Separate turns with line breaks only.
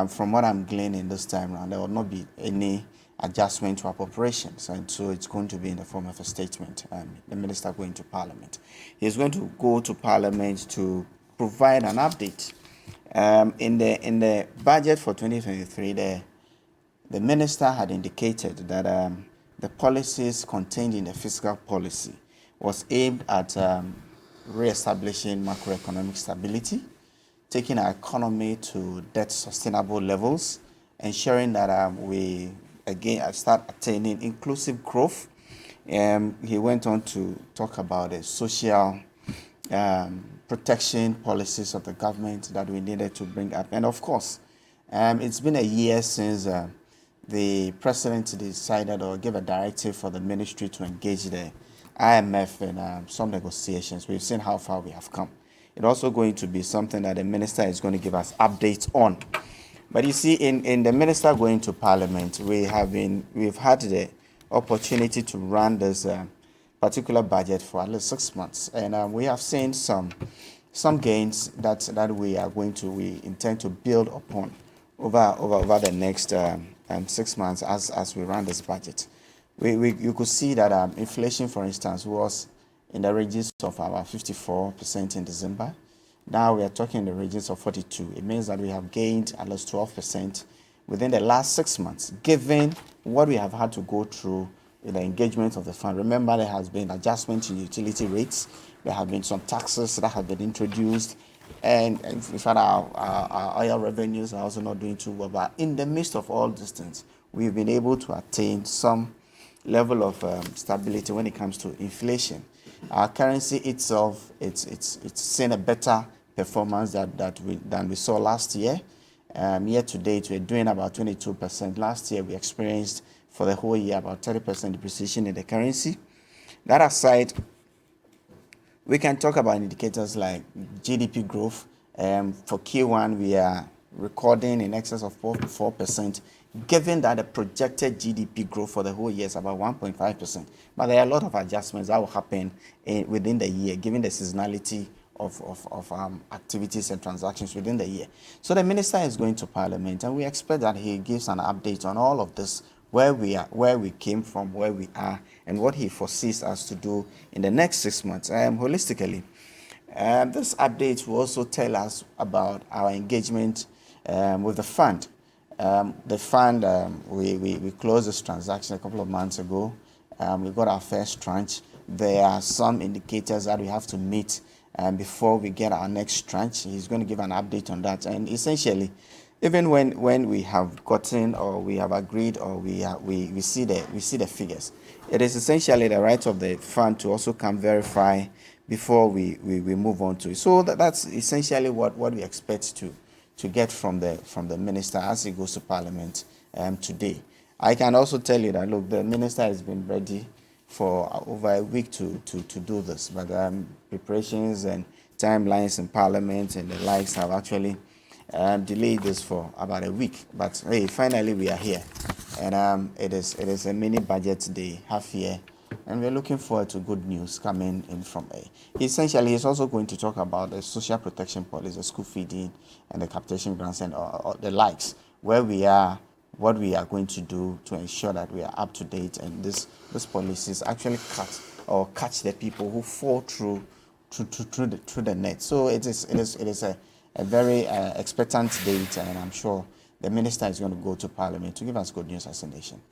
from what I'm gleaning this time around, there will not be any adjustment to appropriations, and so it's going to be in the form of a statement. The minister going to Parliament. He's going to go to Parliament to provide an update. In the budget for 2023, the minister had indicated that the policies contained in the fiscal policy was aimed at re-establishing macroeconomic stability, taking our economy to debt sustainable levels, ensuring that we again start attaining inclusive growth. He went on to talk about the social protection policies of the government that we needed to bring up. And of course, it's been a year since the president decided or gave a directive for the ministry to engage the IMF in some negotiations. We've seen how far we have come. It's also going to be something that the minister is going to give us updates on. But you see, in the minister going to Parliament, we've had the opportunity to run this particular budget for at least 6 months, and we have seen some gains that we intend to build upon over the next 6 months as we run this budget. You could see that inflation, for instance, was in the ranges of about 54% in December. Now we are talking in the regions of 42. It means that we have gained at least 12% within the last 6 months, given what we have had to go through in the engagement of the fund. Remember, there has been adjustment in utility rates. There have been some taxes that have been introduced. And in fact, our oil revenues are also not doing too well. But in the midst of all these things, we've been able to attain some level of stability when it comes to inflation. Our currency itself, it's seen a better performance than we saw last year. Year to date, we're doing about 22%. Last year, we experienced for the whole year about 30% depreciation in the currency. That aside, we can talk about indicators like GDP growth. For Q1, we are recording in excess of 4%, given that the projected GDP growth for the whole year is about 1.5%. But there are a lot of adjustments that will happen within the year, given the seasonality of activities and transactions within the year. So the minister is going to Parliament, and we expect that he gives an update on all of this, where we are, where we came from, where we are, and what he foresees us to do in the next 6 months. Holistically, this update will also tell us about our engagement with the fund. The fund, we closed this transaction a couple of months ago. We got our first tranche. There are some indicators that we have to meet before we get our next tranche. He's going to give an update on that. And essentially, even when we have gotten or we have agreed or we see the figures, it is essentially the right of the fund to also come verify before we move on to it. So that's essentially what we expect to get from the minister as he goes to Parliament today. I can also tell you that, look, the minister has been ready for over a week to do this, but preparations and timelines in Parliament and the likes have actually delayed this for about a week. But hey, finally we are here, and it is a mini budget day, half year, and we're looking forward to good news coming in from A. Essentially, he's also going to talk about the social protection policy, the school feeding, and the capitation grants and the likes, where we are, what we are going to do to ensure that we are up to date, and this policies actually catch the people who fall through the net. So it is a very expectant date, and I'm sure the minister is going to go to Parliament to give us good news as a nation.